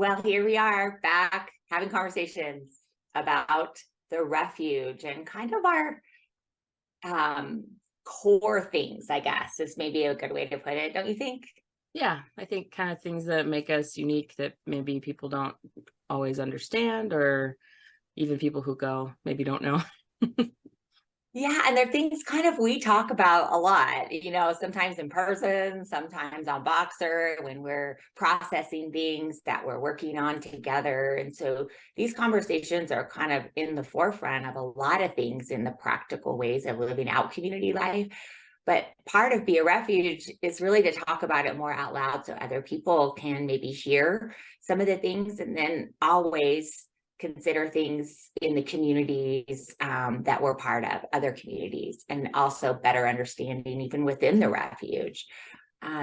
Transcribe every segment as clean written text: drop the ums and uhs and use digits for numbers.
Well, here we are back having conversations about the refuge and kind of our um, core things, I guess is maybe a good way to put it. Don't you think? Yeah, I think kind of things that make us unique that maybe people don't always understand, or even people who go maybe don't know. Yeah, and they're things kind of we talk about a lot, sometimes in person, sometimes on Boxer when we're processing things that we're working on together. And so these conversations are kind of in the forefront of a lot of things in the practical ways of living out community life. But part of Be a Refuge is really to talk about it more out loud so other people can maybe hear some of the things, and then always consider things in the communities that we're part of, other communities, and also better understanding even within the refuge.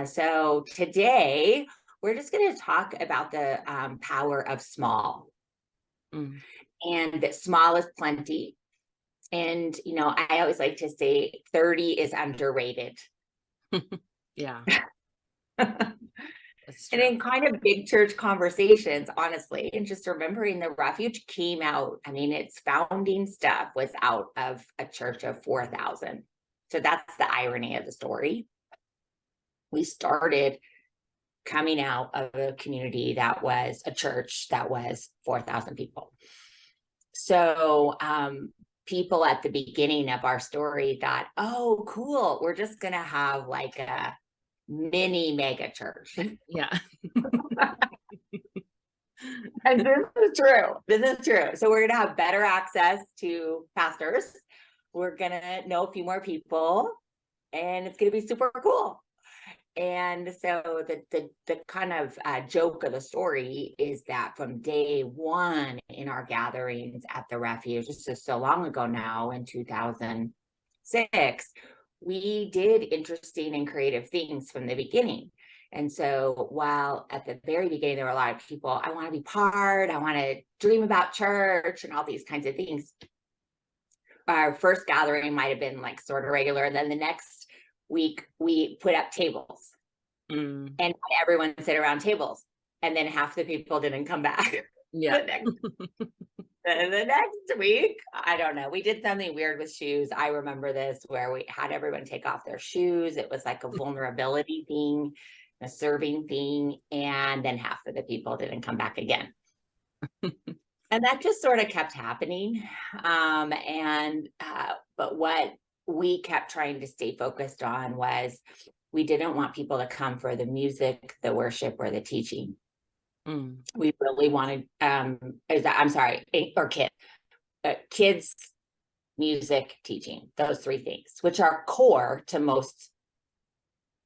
So today, we're just going to talk about the power of small, Mm. and that small is plenty. And, I always like to say 30 is underrated. Yeah, that's And true. in kind of big church conversations, honestly, and just remembering the refuge came out, I mean, its founding stuff was out of a church of 4,000. So that's the irony of the story. We started coming out of a community that was a church that was 4,000 people. So people at the beginning of our story thought, oh, cool, we're just going to have like a mini mega church. Yeah. And this is true. This is true. So we're going to have better access to pastors. We're going to know a few more people, and it's going to be super cool. And so the kind of joke of the story is that from day one in our gatherings at the refuge, this is so long ago now, in 2006, we did interesting and creative things from the beginning. And so while at the very beginning, there were a lot of people, I want to be part, I want to dream about church and all these kinds of things. Our first gathering might have been like sort of regular. And then the next week, we put up tables Mm. and everyone sit around tables. And then half the people didn't come back. Yeah. The next week, I don't know. We did something weird with shoes. I remember this where we had everyone take off their shoes. It was like a vulnerability thing, a serving thing. And then half of the people didn't come back again. And that just sort of kept happening. But what we kept trying to stay focused on was we didn't want people to come for the music, the worship, or the teaching. Mm. We really wanted, kids, music, teaching, those three things, which are core to most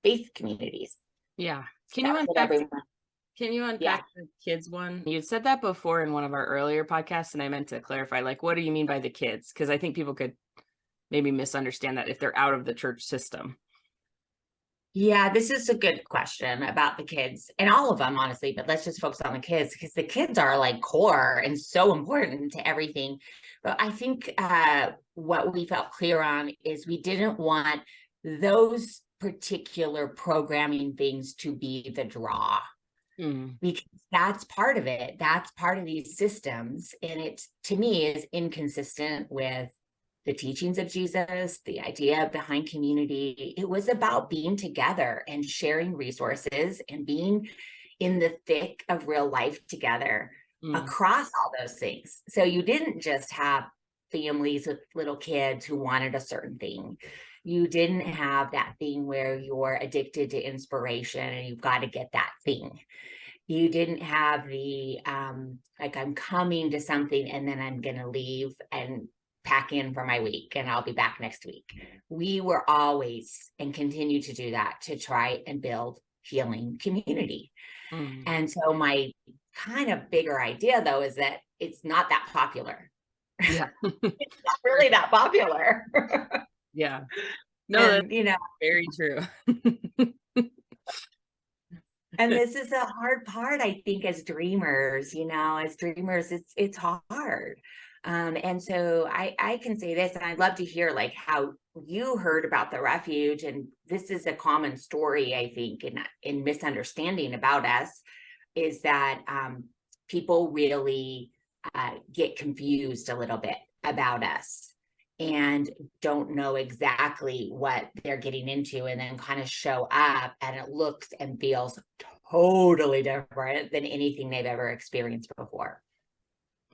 faith communities. Yeah. Can you That's what unpack everyone, yeah. the kids one? You said that before in one of our earlier podcasts, and I meant to clarify, like, what do you mean by the kids? Because I think people could maybe misunderstand that if they're out of the church system. Yeah, this is a good question about the kids, and all of them, honestly, but let's just focus on the kids because the kids are like core and so important to everything. But I think what we felt clear on is we didn't want those particular programming things to be the draw. Mm. Because that's part of it. That's part of these systems. And it, to me, is inconsistent with the teachings of Jesus, the idea behind community. It was about being together and sharing resources and being in the thick of real life together across all those things. So you didn't just have families with little kids who wanted a certain thing. You didn't have that thing where you're addicted to inspiration and you've got to get that thing. You didn't have the like I'm coming to something and then I'm going to leave and pack in for my week and I'll be back next week. We were always and continue to do that to try and build healing community. Mm. And so my kind of bigger idea though is that it's not that popular. Yeah. It's not really that popular. Yeah. No, that's And very true. and this is a hard part, I think, as dreamers, it's hard. And so I can say this, and I'd love to hear like how you heard about the refuge. And this is a common story, I think, in misunderstanding about us, is that people really get confused a little bit about us and don't know exactly what they're getting into, and then kind of show up and it looks and feels totally different than anything they've ever experienced before.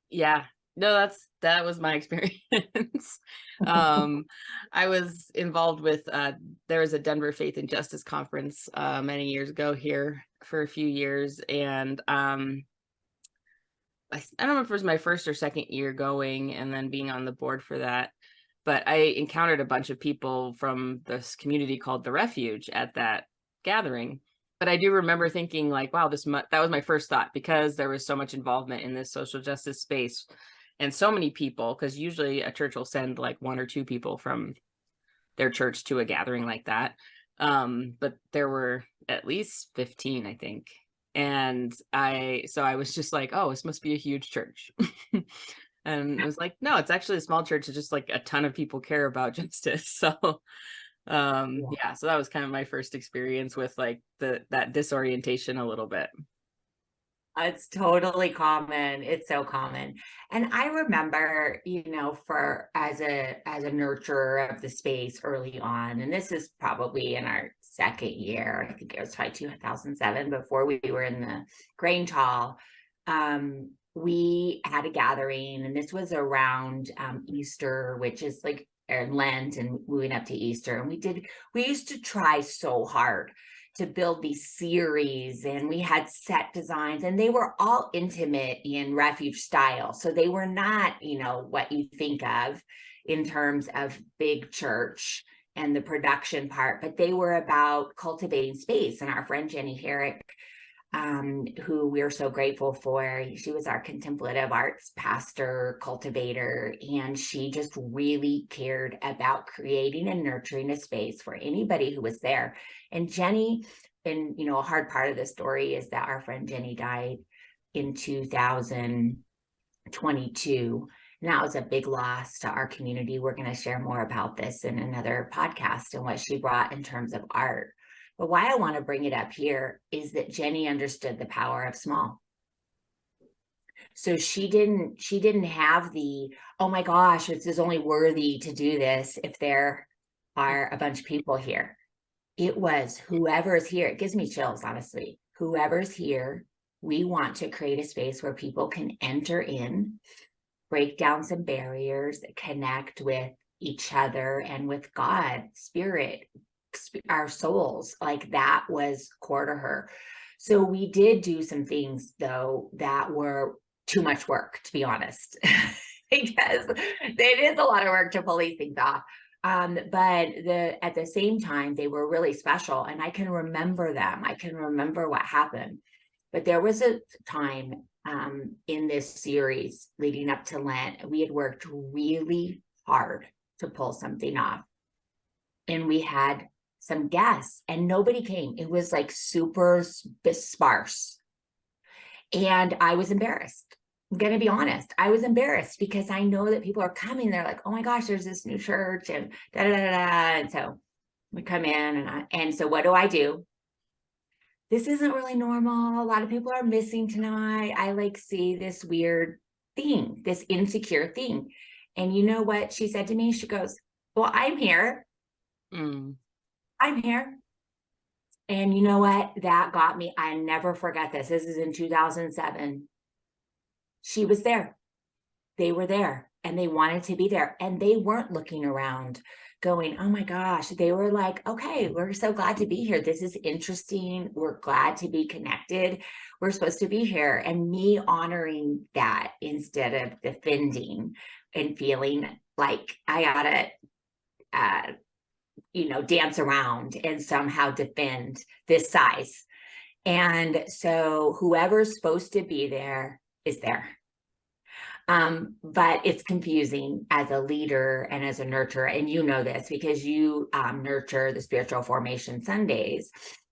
Yeah, no, that was my experience. I was involved with there was a Denver Faith and Justice conference many years ago here for a few years, and I don't know if it was my first or second year going and then being on the board for that, but I encountered a bunch of people from this community called the Refuge at that gathering. But I do remember thinking like, wow, that was my first thought, because there was so much involvement in this social justice space and so many people, because usually a church will send like one or two people from their church to a gathering like that. But there were at least 15, I think. And so I was just like, oh, this must be a huge church. And it was like, no, it's actually a small church. It's just like a ton of people care about justice. So yeah, so that was kind of my first experience with like that disorientation a little bit. It's totally common. It's so common. And I remember, for as a nurturer of the space early on, and this is probably in our second year, I think it was probably 2007, before we were in the Grange Hall. We had a gathering, and this was around Easter, which is like Lent and moving up to Easter. And we used to try so hard to build these series, and we had set designs, and they were all intimate in Refuge style. So they were not, what you think of in terms of big church and the production part, but they were about cultivating space. And our friend Jenny Herrick, who we're so grateful for, she was our contemplative arts pastor, cultivator, and she just really cared about creating and nurturing a space for anybody who was there. And Jenny, and a hard part of the story is that our friend Jenny died in 2022. And that was a big loss to our community. We're going to share more about this in another podcast and what she brought in terms of art. But why I want to bring it up here is that Jenny understood the power of small. So she didn't have the, oh my gosh, this is only worthy to do this if there are a bunch of people here. It was whoever's here. It gives me chills, honestly. Whoever's here, we want to create a space where people can enter in, break down some barriers, connect with each other and with God, spirit, our souls. Like, that was core to her. So we did do some things, though, that were too much work, to be honest, because it is a lot of work to pull these things off. But at the same time, they were really special, and I can remember them. I can remember what happened. But there was a time in this series leading up to Lent, we had worked really hard to pull something off, and we had some guests, and nobody came. It was like super sparse, and I was embarrassed. I'm going to be honest. I was embarrassed because I know that people are coming. They're like, oh my gosh, there's this new church and da da da da. And so we come in, and so what do? This isn't really normal. A lot of people are missing tonight. I see this weird thing, this insecure thing. And you know what she said to me? She goes, well, I'm here. I'm here. And you know what? That got me. I never forget this. This is in 2007. She was there. They were there, and they wanted to be there, and they weren't looking around going, oh my gosh. They were like, okay, we're so glad to be here. This is interesting. We're glad to be connected. We're supposed to be here. And me honoring that instead of defending and feeling like I ought to, dance around and somehow defend this size. And so whoever's supposed to be there is there. But it's confusing as a leader and as a nurturer. And you know this because you nurture the Spiritual Formation Sundays.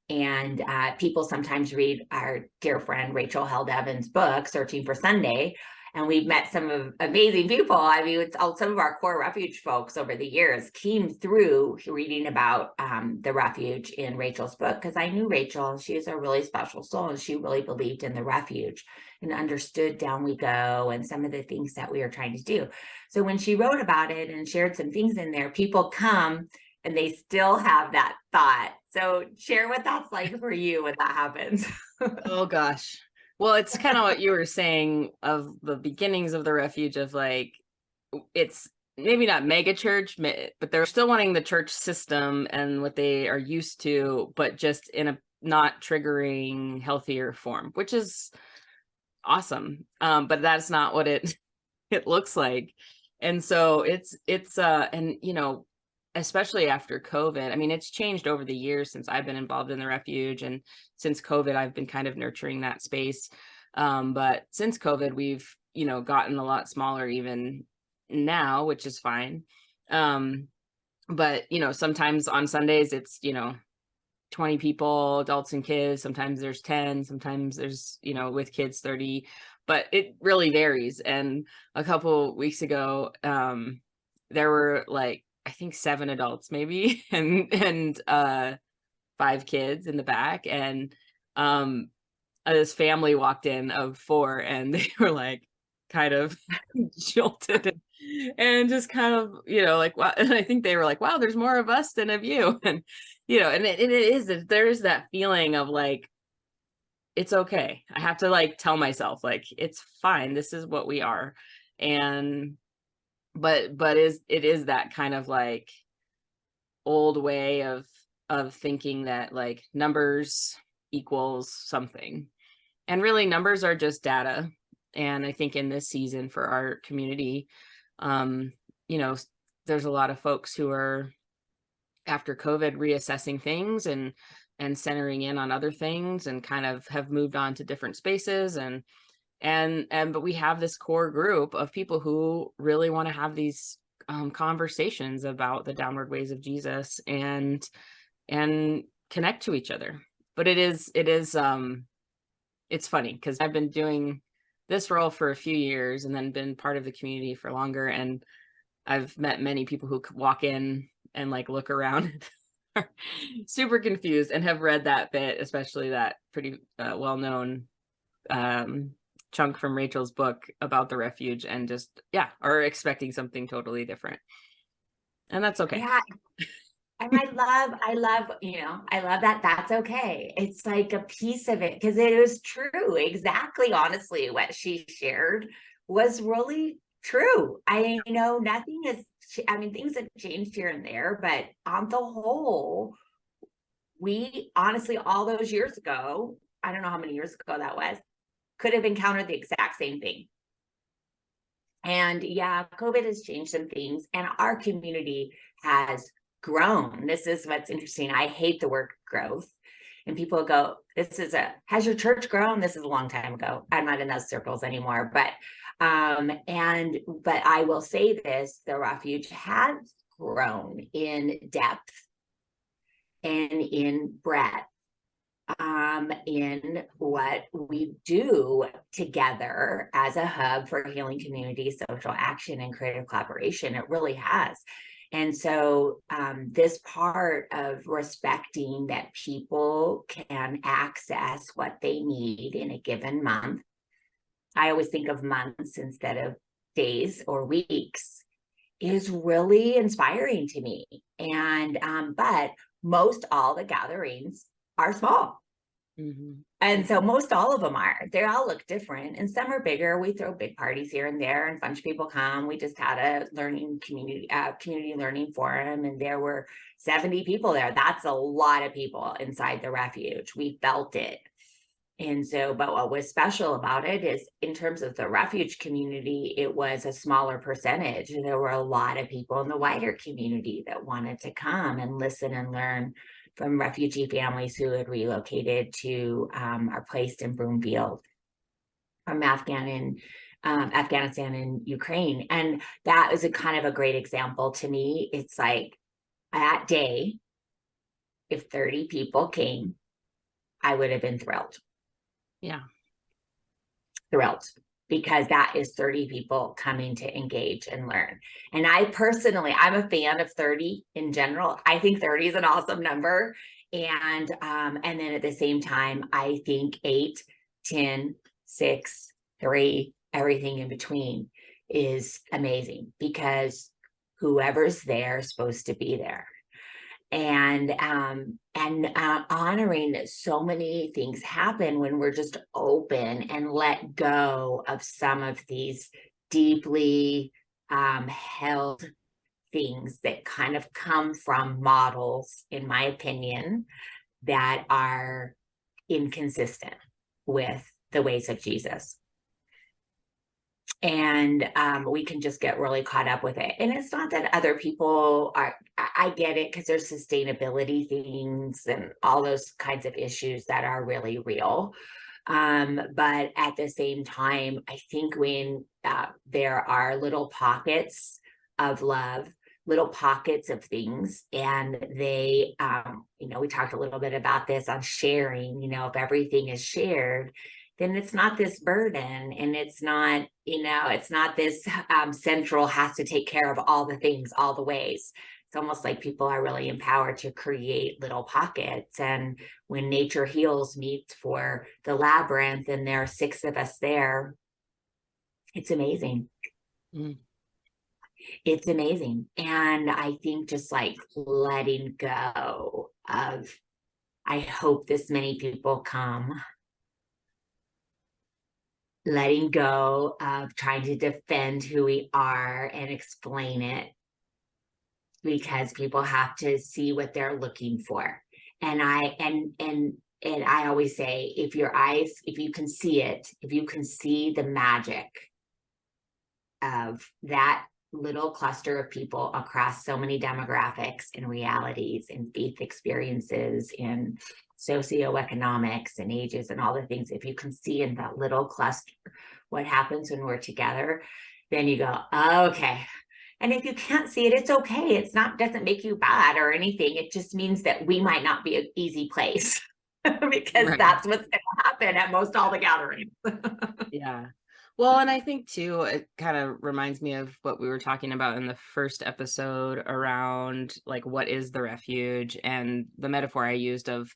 And people sometimes read our dear friend Rachel Held Evans' book, Searching for Sunday, And we've met some amazing people. I mean, it's all, some of our core Refuge folks over the years came through reading about the Refuge in Rachel's book, because I knew Rachel, and she is a really special soul, and she really believed in the Refuge and understood Down We Go and some of the things that we were trying to do. So when she wrote about it and shared some things in there, people come and they still have that thought. So share what that's like for you when that happens. Oh gosh. Well, it's kind of what you were saying of the beginnings of the Refuge, of like, it's maybe not mega church, but they're still wanting the church system and what they are used to, but just in a not triggering, healthier form, which is awesome. But that's not what it it looks like. And so it's and you know, especially after COVID, I mean, it's changed over the years since I've been involved in the Refuge, and since COVID, I've been kind of nurturing that space. But since COVID, we've, you know, gotten a lot smaller even now, which is fine. But you know, sometimes on Sundays it's, you know, 20 people, adults and kids. Sometimes there's 10, sometimes there's, you know, with kids 30, but it really varies. And a couple weeks ago, there were like, I think 7 adults maybe, and 5 kids in the back. And this family walked in of 4, and they were like kind of jolted and just kind of, you know, like, wow. And I think they were like, wow, there's more of us than of you. And, you know, and it is, there is that feeling of like, it's okay. I have to like tell myself, like, it's fine. This is what we are. And, but it is that kind of like old way of thinking that like numbers equals something. And really numbers are just data. And I think in this season for our community, you know, there's a lot of folks who are, after COVID, reassessing things and centering in on other things, and kind of have moved on to different spaces. And but we have this core group of people who really want to have these conversations about the downward ways of Jesus, and connect to each other. But it is it's funny because I've been doing this role for a few years and then been part of the community for longer, and I've met many people who walk in and like look around are super confused, and have read that bit, especially that pretty well-known chunk from Rachel's book about the Refuge, and just, yeah, are expecting something totally different. And that's okay. Yeah. And I love, you know, I love that that's okay. It's like a piece of it, because it was true. Exactly. Honestly, what she shared was really true. I know nothing is, I mean, things have changed here and there, but on the whole, we honestly, all those years ago, I don't know how many years ago that was, could have encountered the exact same thing. And yeah, COVID has changed some things, and our community has grown. This is what's interesting. I hate the word growth. And people go, has your church grown? This is a long time ago. I'm not in those circles anymore. But I will say this, the Refuge has grown in depth and in breadth, in what we do together as a hub for healing community, social action, and creative collaboration. It really has. And so this part of respecting that people can access what they need in a given month. I always think of months instead of days or weeks, is really inspiring to me. And but most all the gatherings are small. Mm-hmm. And so most all of them are. They all look different, and some are bigger. We throw big parties here and there, and a bunch of people come. We just had a community learning forum, and there were 70 people there. That's a lot of people inside the Refuge. We felt it. And so, but what was special about it is, in terms of the Refuge community, it was a smaller percentage. There were a lot of people in the wider community that wanted to come and listen and learn from refugee families who had relocated to are placed in Broomfield from Afghanistan and Ukraine. And that was a kind of a great example to me. It's like that day, if 30 people came, I would have been thrilled. Yeah. Thrilled. because that is 30 people coming to engage and learn. And I personally, I'm a fan of 30 in general. I think 30 is an awesome number. And then at the same time, I think 8, 10, 6, 3, everything in between is amazing, because whoever's there is supposed to be there. And honoring that so many things happen when we're just open and let go of some of these deeply held things that kind of come from models, in my opinion, that are inconsistent with the ways of Jesus. And we can just get really caught up with it. And it's not that other people are, I get it, because there's sustainability things and all those kinds of issues that are really real. But at the same time, I think when there are little pockets of love, little pockets of things, and they, we talked a little bit about this on sharing, if everything is shared, then it's not this burden, and it's not, it's not this central has to take care of all the things, all the ways. It's almost like people are really empowered to create little pockets. And when nature heals meets for the labyrinth, and there are 6 of us there, it's amazing. It's amazing. And I think just like letting go of, I hope this many people come, letting go of trying to defend who we are and explain it, because people have to see what they're looking for. And I always say, if your eyes, if you can see it, if you can see the magic of that little cluster of people across so many demographics and realities and faith experiences and socioeconomics and ages and all the things, if you can see in that little cluster what happens when we're together, then you go, okay. And if you can't see it, it's okay. It's not, doesn't make you bad or anything. It just means that we might not be an easy place because that's what's going to happen at most all the gatherings. Yeah. Well, and I think too, it kind of reminds me of what we were talking about in the first episode around like, what is the refuge, and the metaphor I used of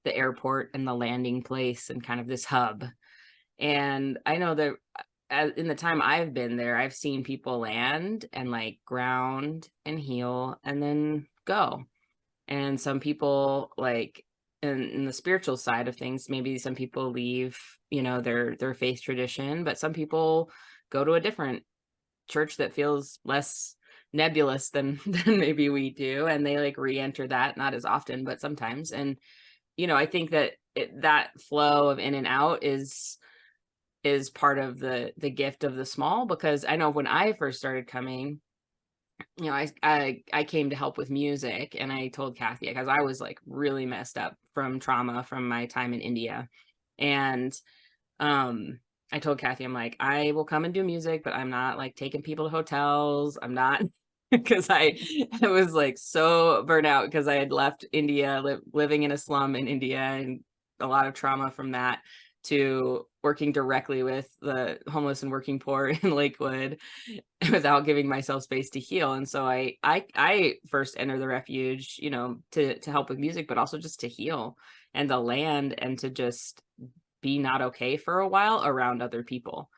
the airport and the landing place and kind of this hub. And I know that in the time I've been there, I've seen people land and like ground and heal and then go. And some people, like in the spiritual side of things, maybe some people leave, their faith tradition, but some people go to a different church that feels less nebulous than maybe we do, and they like re-enter that, not as often, but sometimes. And I think that that flow of in and out is part of the gift of the small, because I know when I first started coming, I came to help with music, and I told Kathy, because I was like really messed up from trauma from my time in India. And I told Kathy, I'm like, I will come and do music, but I'm not like taking people to hotels. I'm not, because I was like so burnt out because I had left India, living in a slum in India, and a lot of trauma from that, to working directly with the homeless and working poor in Lakewood without giving myself space to heal. And so I first entered the refuge, to help with music, but also just to heal and to land and to just be not okay for a while around other people.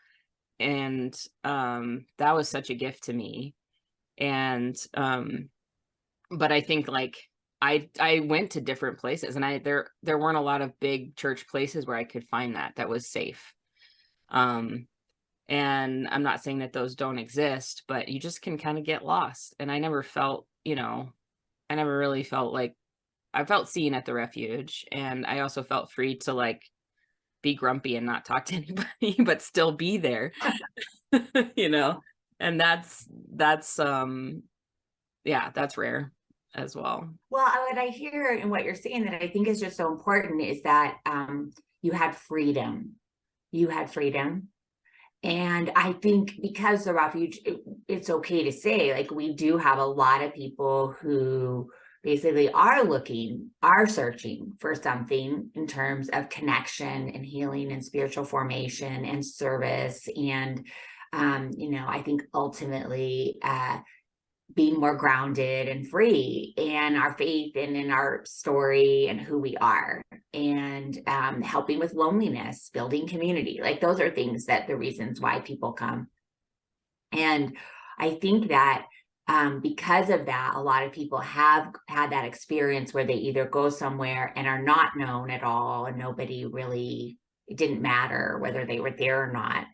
And that was such a gift to me. And but I think like I went to different places, and there weren't a lot of big church places where I could find that was safe. And I'm not saying that those don't exist, but you just can kind of get lost. And I never felt, I never really felt like I felt seen at the refuge. And I also felt free to like be grumpy and not talk to anybody, but still be there, and that's yeah, that's rare as well. Well, what I hear and what you're saying that I think is just so important is that you had freedom. You had freedom. And I think because the refuge, it's okay to say, like, we do have a lot of people who basically are searching for something in terms of connection and healing and spiritual formation and service. And, I think ultimately, being more grounded and free in our faith and in our story and who we are, and helping with loneliness, building community. Like, those are things that the reasons why people come. And I think that because of that, a lot of people have had that experience where they either go somewhere and are not known at all, and nobody really, it didn't matter whether they were there or not.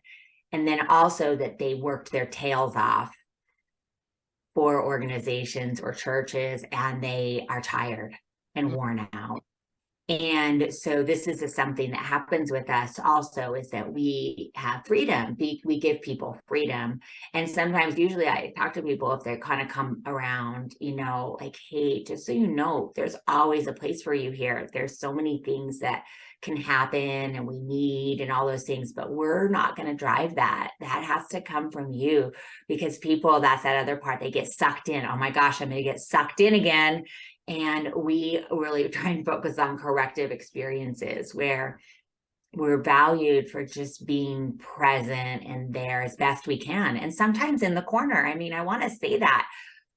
And then also that they worked their tails off for organizations or churches, and they are tired and worn out. And so this is something that happens with us also, is that we have freedom. We give people freedom. And sometimes, usually I talk to people if they kind of come around, like, hey, just so you know, there's always a place for you here. There's so many things that can happen and we need and all those things, but we're not going to drive that. That has to come from you, because people, that's that other part, they get sucked in. Oh my gosh, I'm going to get sucked in again. And we really try and focus on corrective experiences where we're valued for just being present and there as best we can. And sometimes in the corner. I mean, I want to say that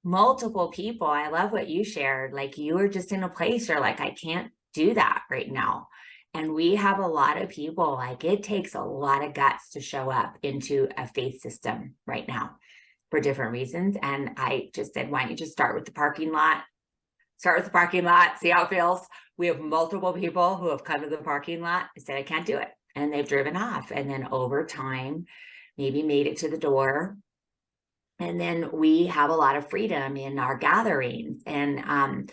multiple people, I love what you shared. Like, you were just in a place you're like, I can't do that right now. And we have a lot of people, like, it takes a lot of guts to show up into a faith system right now for different reasons. And I just said, why don't you just start with the parking lot? Start with the parking lot, see how it feels. We have multiple people who have come to the parking lot and said, I can't do it. And they've driven off. And then over time, maybe made it to the door. And then we have a lot of freedom in our gatherings, and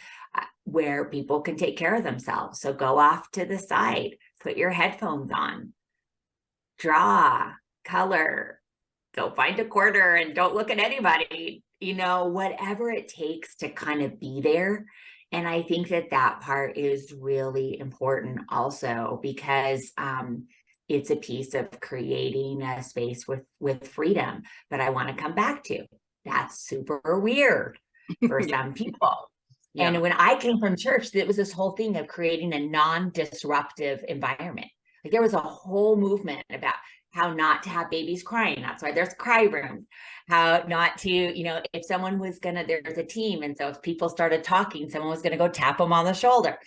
where people can take care of themselves. So go off to the side, put your headphones on, draw, color, go find a quarter and don't look at anybody, whatever it takes to kind of be there. And I think that part is really important also, because it's a piece of creating a space with freedom. But I want to come back to, that's super weird for some people. Yeah. And when I came from church, it was this whole thing of creating a non-disruptive environment. Like, there was a whole movement about how not to have babies crying. That's why there's cry rooms. How not to, if someone was there's a team. And so if people started talking, someone was going to go tap them on the shoulder.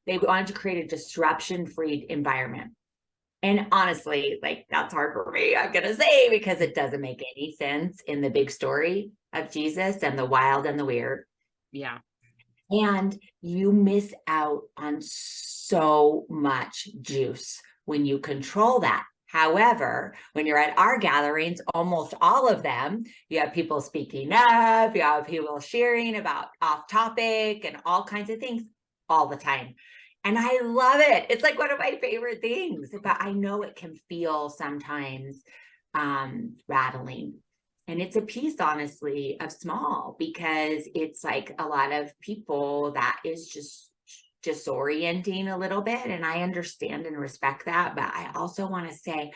They wanted to create a disruption-free environment. And honestly, like, that's hard for me, I'm going to say, because it doesn't make any sense in the big story of Jesus and the wild and the weird. Yeah. And you miss out on so much juice when you control that. However, when you're at our gatherings, almost all of them, you have people speaking up, you have people sharing about off topic and all kinds of things all the time. And I love it. It's like one of my favorite things, but I know it can feel sometimes rattling. And it's a piece, honestly, of small, because it's like a lot of people that is just disorienting a little bit. And I understand and respect that. But I also want to say,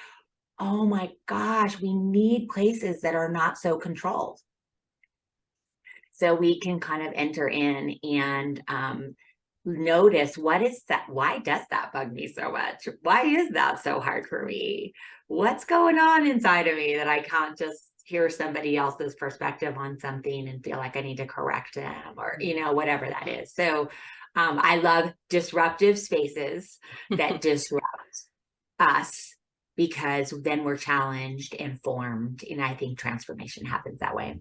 oh my gosh, we need places that are not so controlled. So we can kind of enter in and notice, what is that? Why does that bug me so much? Why is that so hard for me? What's going on inside of me that I can't just hear somebody else's perspective on something and feel like I need to correct them, or, whatever that is. So I love disruptive spaces that disrupt us, because then we're challenged and formed. And I think transformation happens that way.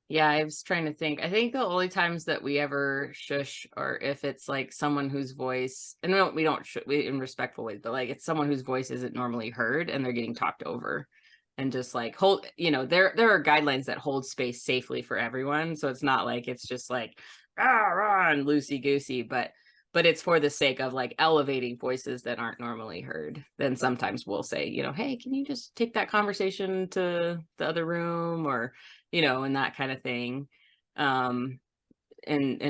Yeah, I was trying to think. I think the only times that we ever shush, or if it's like someone whose voice, and we don't in respectful ways, but like, it's someone whose voice isn't normally heard and they're getting talked over, and just like hold, there are guidelines that hold space safely for everyone. So it's not like it's just like rah, and loosey goosey, but it's for the sake of like elevating voices that aren't normally heard. Then sometimes we'll say, hey, can you just take that conversation to the other room, or and that kind of thing, and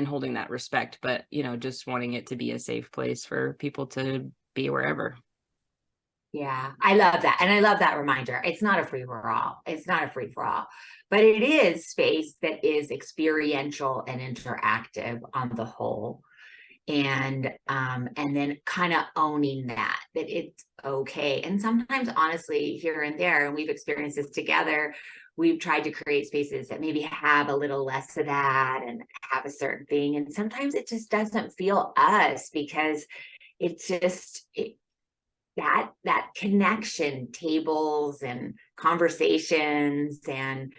holding that respect, but just wanting it to be a safe place for people to be wherever. Yeah, I love that. And I love that reminder. It's not a free for all. It's not a free for all, but it is space that is experiential and interactive on the whole. And then kind of owning that it's okay. And sometimes honestly, here and there, and we've experienced this together, we've tried to create spaces that maybe have a little less of that and have a certain thing. And sometimes it just doesn't feel us because it's just that connection, tables and conversations and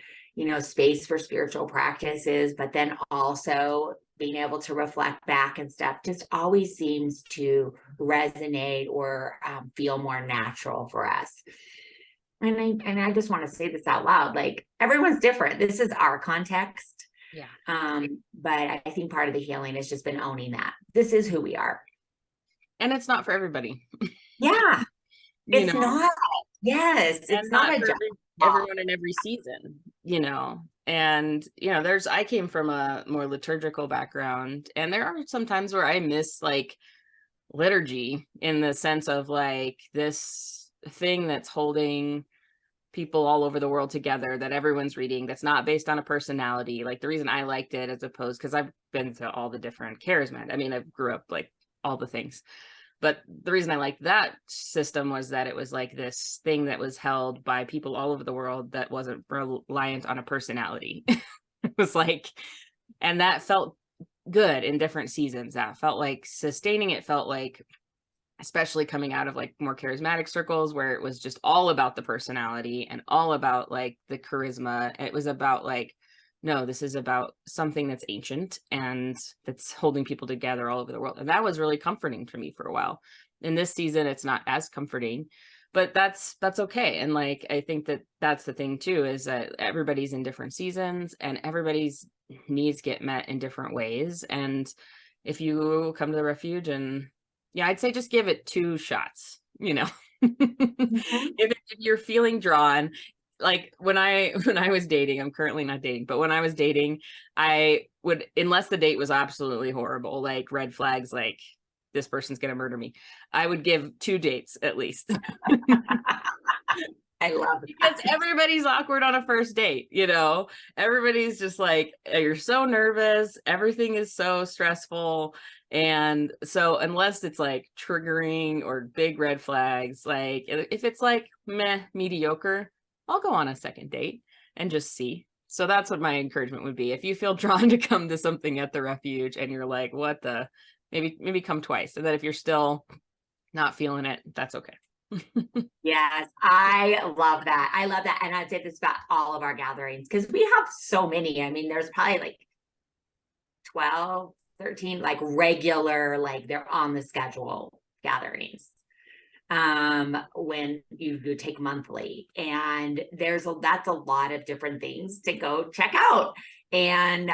space for spiritual practices, but then also being able to reflect back and stuff just always seems to resonate or feel more natural for us. And I just want to say this out loud, like everyone's different. This is our context. Yeah. But I think part of the healing has just been owning that this is who we are. And it's not for everybody. Yeah, it's know, not. Yes, and it's not not a for job. everyone in every season, and I came from a more liturgical background, and there are some times where I miss like liturgy in the sense of like this thing that's holding people all over the world together, that everyone's reading, that's not based on a personality. Like the reason I liked it, as opposed, because I've been to all the different charismat, I mean, I grew up like all the things, but the reason I liked that system was that it was like this thing that was held by people all over the world that wasn't reliant on a personality. It was like, and that felt good in different seasons. That felt like sustaining. It felt like, especially coming out of like more charismatic circles where it was just all about the personality and all about like the charisma. It was about like, no, this is about something that's ancient and that's holding people together all over the world. And that was really comforting for me for a while. In this season, it's not as comforting, but that's okay. And like, I think that that's the thing too, is that everybody's in different seasons and everybody's needs get met in different ways. And if you come to the refuge, and yeah, I'd say just give it 2 shots, if you're feeling drawn. Like when I was dating, I'm currently not dating, but when I was dating, I would, unless the date was absolutely horrible, like red flags, like this person's gonna murder me, I would give 2 dates at least. I love Because that. everybody's awkward on a first date, everybody's just like, you're so nervous, everything is so stressful. And so unless it's like triggering or big red flags, like if it's like meh, mediocre, I'll go on a second date and just see. So that's what my encouragement would be. If you feel drawn to come to something at the refuge and you're like, what the, maybe come twice. And then if you're still not feeling it, that's okay. Yes, I love that. I love that. And I'd say this about all of our gatherings because we have so many. I mean, there's probably like 12, 13, like regular, like they're on the schedule gatherings. When you take monthly, and that's a lot of different things to go check out and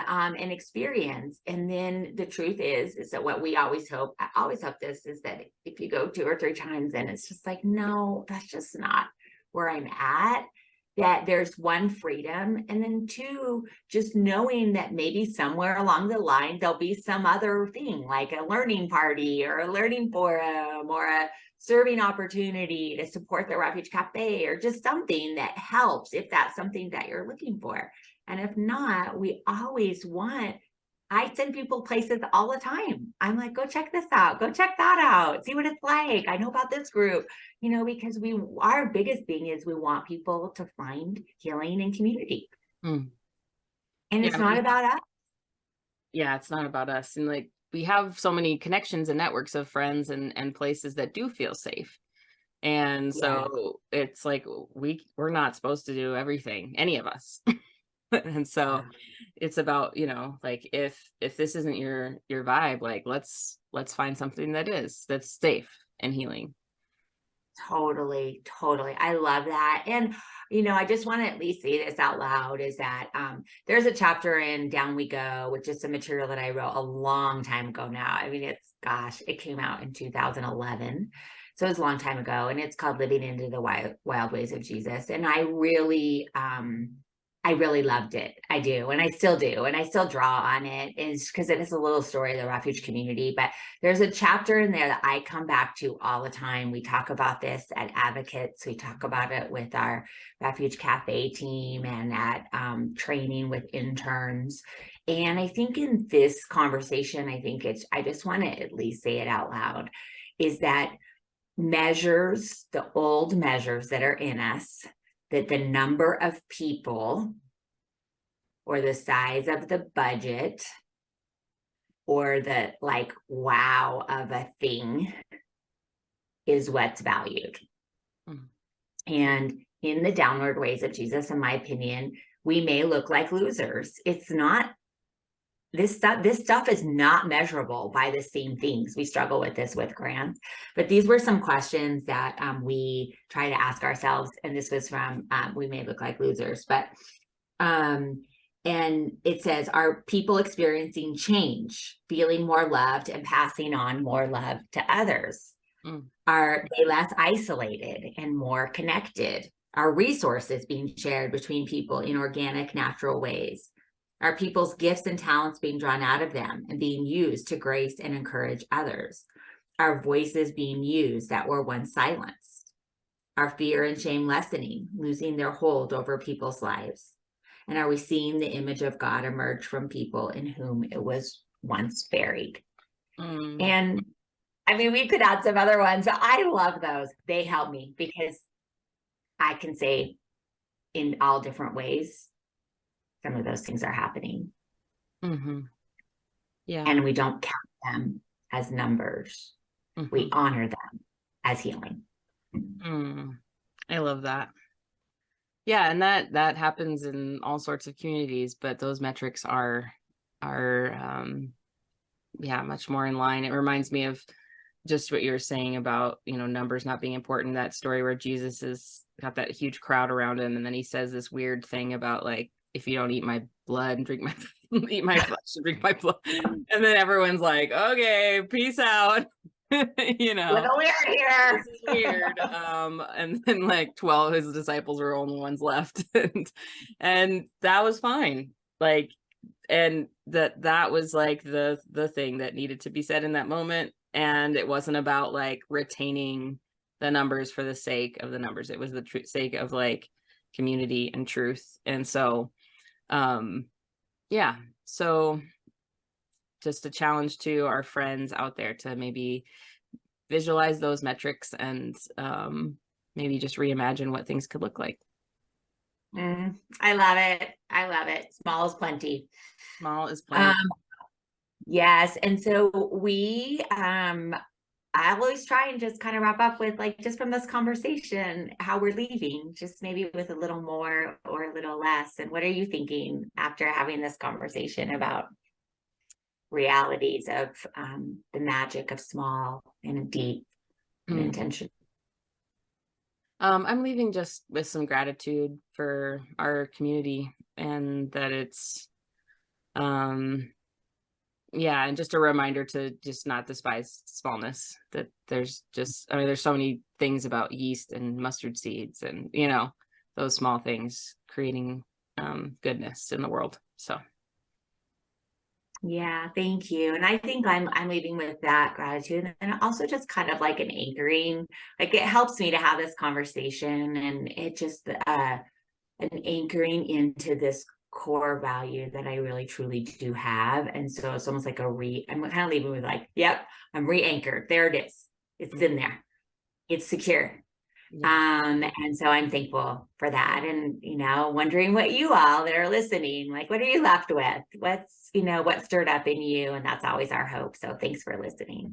experience. And then the truth is that what we always hope, I always hope this is that if you go 2 or 3 times and it's just like, no, that's just not where I'm at, that there's 1, freedom, and then 2, just knowing that maybe somewhere along the line there'll be some other thing like a learning party or a learning forum or a serving opportunity to support the Refuge Cafe, or just something that helps if that's something that you're looking for. And if not, we always want, I send people places all the time. I'm like, go check this out, go check that out, see what it's like. I know about this group, because our biggest thing is we want people to find healing and community. Mm. And it's not about us. Yeah, it's not about us. And like, we have so many connections and networks of friends and places that do feel safe. And so it's like, we're not supposed to do everything, any of us. And so it's about, like if this isn't your vibe, like let's find something that's safe and healing. Totally. I love that. And, I just want to at least say this out loud, is that there's a chapter in Down We Go, which is some material that I wrote a long time ago now. I mean, it came out in 2011. So it's a long time ago. And it's called Living into the Wild Ways of Jesus. And I really, I really loved it. I do. And I still do. And I still draw on it, is because it is a little story of the refuge community. But there's a chapter in there that I come back to all the time. We talk about this at Advocates. We talk about it with our Refuge Cafe team and at training with interns. And I think in this conversation, I just want to at least say it out loud, is that measures, the old measures that are in us, that the number of people or the size of the budget or the like wow of a thing is what's valued. And in the downward ways of Jesus, in my opinion, we may look like losers. It's not, this stuff is not measurable by the same things. We struggle with this with grants, but these were some questions that we try to ask ourselves. And this was from, we may look like losers, but, and it says, are people experiencing change, feeling more loved and passing on more love to others? Are they less isolated and more connected? Are resources being shared between people in organic, natural ways? Are people's gifts and talents being drawn out of them and being used to grace and encourage others? Are voices being used that were once silenced? Are fear and shame lessening, losing their hold over people's lives? And are we seeing the image of God emerge from people in whom it was once buried? And I mean, we could add some other ones, but I love those. They help me because I can say in all different ways, some of those things are happening. Yeah. And we don't count them as numbers. We honor them as healing. I love that. Yeah, and that happens in all sorts of communities, but those metrics are much more in line. It reminds me of just what you were saying about, numbers not being important. That story where Jesus has got that huge crowd around him, and then he says this weird thing about, like, if you don't eat my blood and drink my eat my flesh and drink my blood, and then everyone's like, okay, peace out. Little weird here. This is weird. And then like 12 of his disciples were the only ones left, and that was fine. Like, and that was like the thing that needed to be said in that moment. And it wasn't about like retaining the numbers for the sake of the numbers. It was the sake of like community and truth. And so, so just a challenge to our friends out there to maybe visualize those metrics and maybe just reimagine what things could look like. I love it. I love it. Small is plenty. Small is plenty. Yes. And so we, I always try and just kind of wrap up with, like, just from this conversation, how we're leaving, just maybe with a little more or a little less. And what are you thinking after having this conversation about realities of the magic of small and deep and intention? I'm leaving just with some gratitude for our community, and that it's and just a reminder to just not despise smallness. That there's there's so many things about yeast and mustard seeds and those small things creating goodness in the world. So yeah, thank you. And I think I'm leaving with that gratitude, and also just kind of like an anchoring. Like, it helps me to have this conversation, and it just an anchoring into this core value that I really truly do have. And so it's almost like I'm kind of leaving with like, yep, I'm re-anchored. There it is. It's in there. It's secure. And so I'm thankful for that. And, wondering what you all that are listening, like, what are you left with? What stirred up in you? And that's always our hope. So thanks for listening.